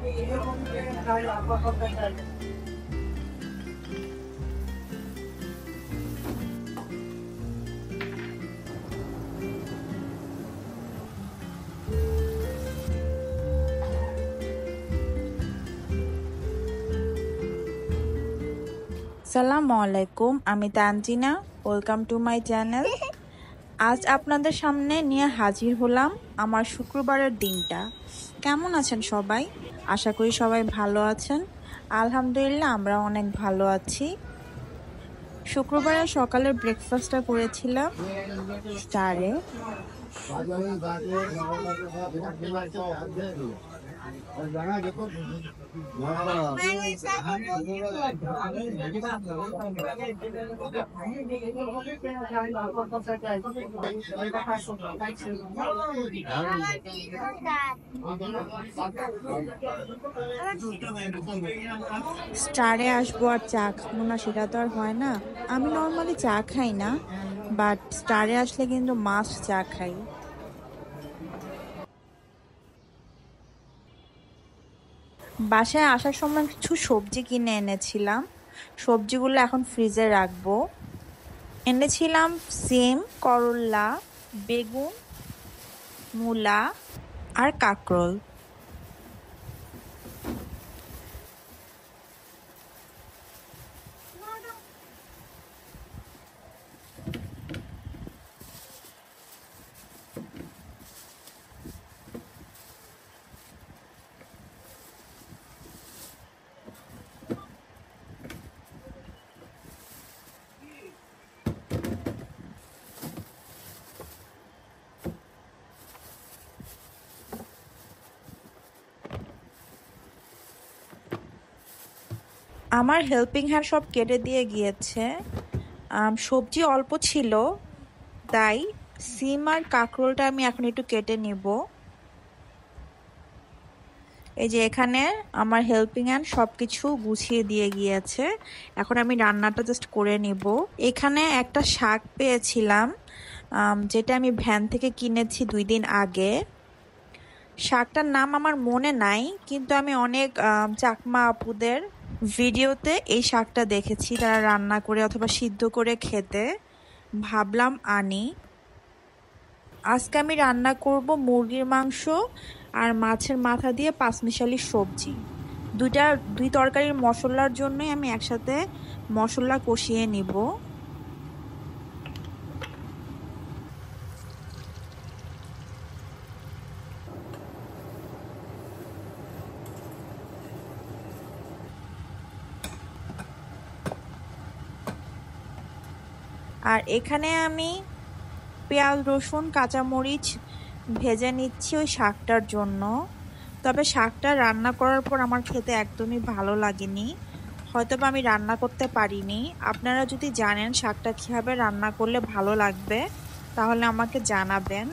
আসসালামু আলাইকুম, আমি Tanzina. Welcome to my channel. আজ আপনাদের সামনে নিয়ে হাজির হলাম আমার শুক্রবারের দিনটা। কেমন আছেন সবাই? আশা করি সবাই ভালো আছেন। আলহামদুলিল্লাহ, আমরা অনেক ভালো আছি। শুক্রবারের সকালের ব্রেকফাস্টটা করেছিলাম স্টারে। স্টারে আসবো আর চা খাবো না, সেটা তো আর হয় না। আমি নর্মালি চা খাই না, বাট স্টারে আসলে কিন্তু মাস্ট চা খাই। বাসায় আসার সময় কিছু সবজি কিনে এনেছিলাম। সবজিগুলো এখন ফ্রিজে রাখবো। এনেছিলাম সিম, করল্লা, বেগুন, মূলা আর কাঁকরোল। আমার হেল্পিং হ্যান্ড সব কেটে দিয়ে গিয়েছে। সবজি অল্প ছিল, তাই সিম আর কাঁকরোলটা আমি এখন একটু কেটে নিব। এই যে এখানে আমার হেল্পিং হ্যান্ড সবকিছু গুছিয়ে দিয়ে গিয়েছে। এখন আমি রান্নাটা জাস্ট করে নিব। এখানে একটা শাক পেয়েছিলাম, যেটা আমি ভ্যান থেকে কিনেছি 2 দিন আগে। শাকটার নাম আমার মনে নাই, কিন্তু আমি অনেক চাকমা আপুদের ভিডিওতে এই শাকটা দেখেছি, তারা রান্না করে অথবা সিদ্ধ করে খেতে। ভাবলাম আনি। আজকে আমি রান্না করব মুরগির মাংস আর মাছের মাথা দিয়ে পাঁচমিশালি সবজি। দুই তরকারির মশলার জন্যই আমি একসাথে মশলা কষিয়ে নিব। আর এখানে আমি পেঁয়াজ, রসুন, কাঁচামরিচ ভেজে নিচ্ছি ওই শাকটার জন্য। তবে শাকটা রান্না করার পর আমার খেতে একদমই ভালো লাগেনি, হয়তোবা আমি রান্না করতে পারিনি। আপনারা যদি জানেন শাকটা কিভাবে রান্না করলে ভালো লাগবে, তাহলে আমাকে জানাবেন।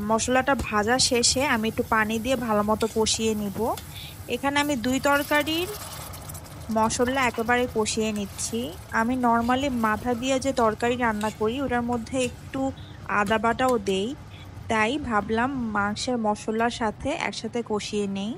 মশলাটা ভাজা শেষে আমি একটু পানি দিয়ে ভালো মতো কষিয়ে নিব। এখানে আমি 2 তরকারির মশলা একেবারে কষিয়ে নিচ্ছি। আমি নর্মালি মাথা দিয়ে যে তরকারি রান্না করি ওটার মধ্যে একটু আদা বাটাও দেই, তাই ভাবলাম মাংসের মশলার সাথে একসাথে কষিয়ে নেই।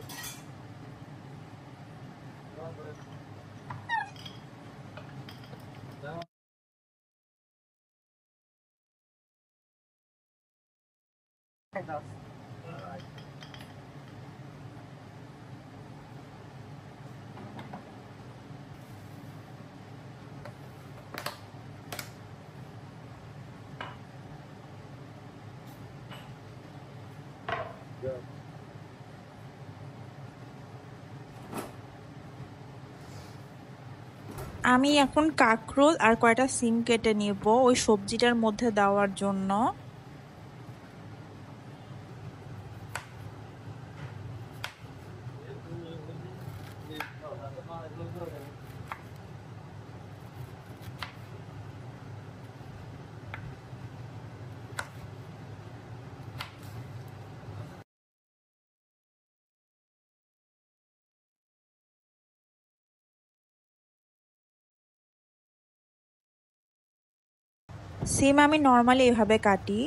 আমি এখন কাঁকরোল আর কয়টা সিম কেটে নিব ওই সবজিটার মধ্যে দেওয়ার জন্য। সিম আমি নর্মালি এভাবে কাটি,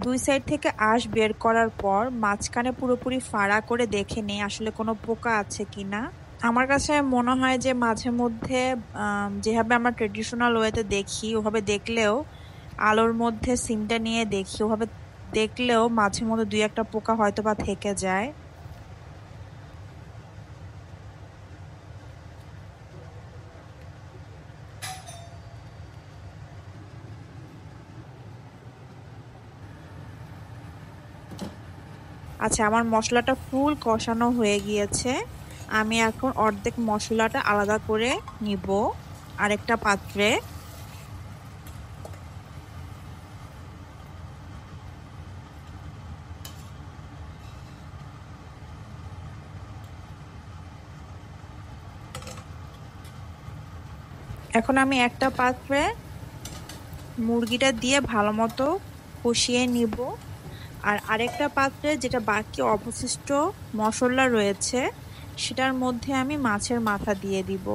দুই সাইড থেকে আঁশ বের করার পর মাঝখানে পুরোপুরি ফাড়া করে দেখে নেই আসলে কোনো পোকা আছে কিনা। আমার কাছে মনে হয় যে মাঝে মধ্যে যেভাবে আমরা ট্রেডিশনাল ওয়েতে দেখি ওভাবে দেখলেও, আলোর মধ্যে সিমটা নিয়ে দেখি ওভাবে দেখলেও মাঝে মধ্যে দুই একটা পোকা হয়তো বা থেকে যায়। আচ্ছা, আমার মশলাটা ফুল কষানো হয়ে গিয়েছে। আমি এখন অর্ধেক মশলাটা আলাদা করে নিব আরেকটা পাত্রে। এখন আমি একটা পাত্রে মুরগিটা দিয়ে ভালো মতো কষিয়ে নিব, আর আরেকটা পাত্রে যেটা বাকি অবশিষ্ট মশলা রয়েছে সেটার মধ্যে আমি মাছের মাথা দিয়ে দিব।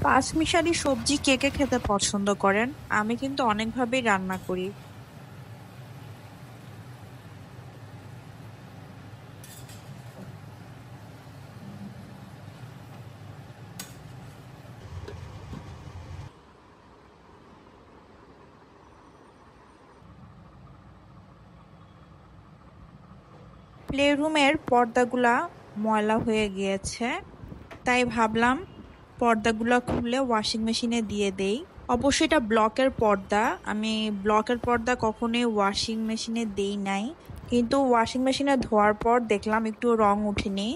5 মিশালি সবজি কে কে খেতে পছন্দ করেন? আমি কিন্তু অনেকভাবেই রান্না করি। প্লেরুমের পর্দাগুলা ময়লা হয়ে গিয়েছে, তাই ভাবলাম পর্দাগুলো খুলে ওয়াশিং মেশিনে দিয়ে দেই। অবশ্যই এটা ব্লকের পর্দা, আমি ব্লকের পর্দা কখনোই ওয়াশিং মেশিনে দেই নাই, কিন্তু ওয়াশিং মেশিনে ধোয়ার পর দেখলাম একটু রং উঠেনি।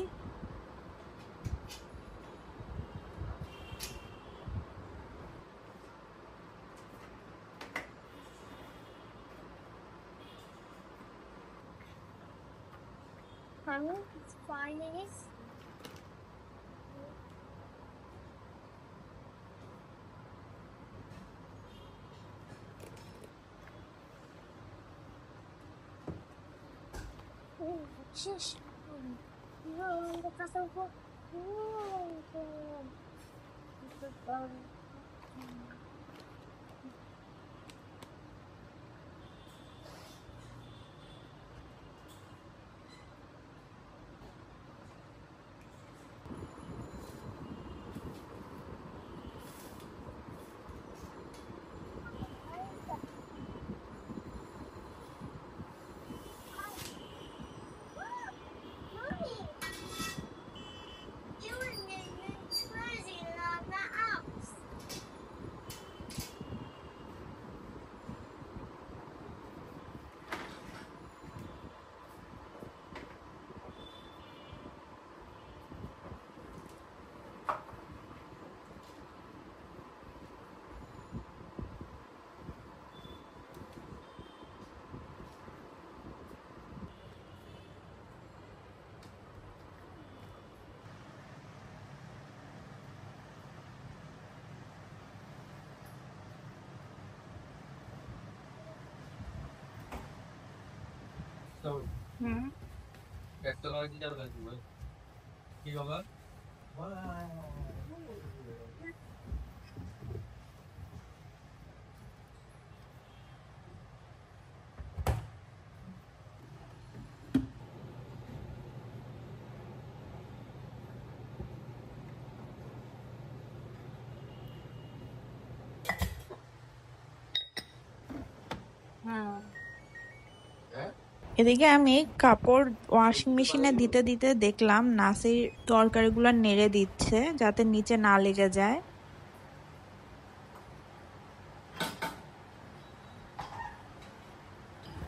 এদিকে আমি কাপড় ওয়াশিং মেশিনে দিতে দিতে দেখলাম নাসির তরকারিগুলো নেড়ে দিচ্ছে যাতে নিচে না লেগে যায়।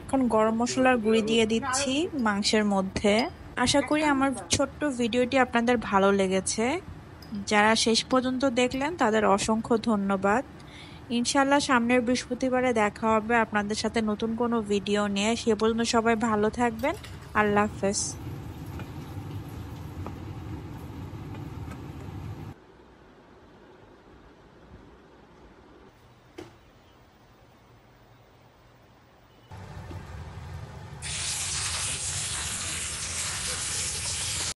এখন গরম মশলার গুঁড়ি দিয়ে দিচ্ছি মাংসের মধ্যে। আশা করি আমার ছোট্ট ভিডিওটি আপনাদের ভালো লেগেছে। যারা শেষ পর্যন্ত দেখলেন তাদের অসংখ্য ধন্যবাদ। ইনশাল্লাহ সামনের বৃহস্পতিবারে দেখা হবে আপনাদের সাথে নতুন কোনো ভিডিও নিয়ে। সে পর্যন্ত সবাই ভালো থাকবেন। আল্লাহ হাফেজ।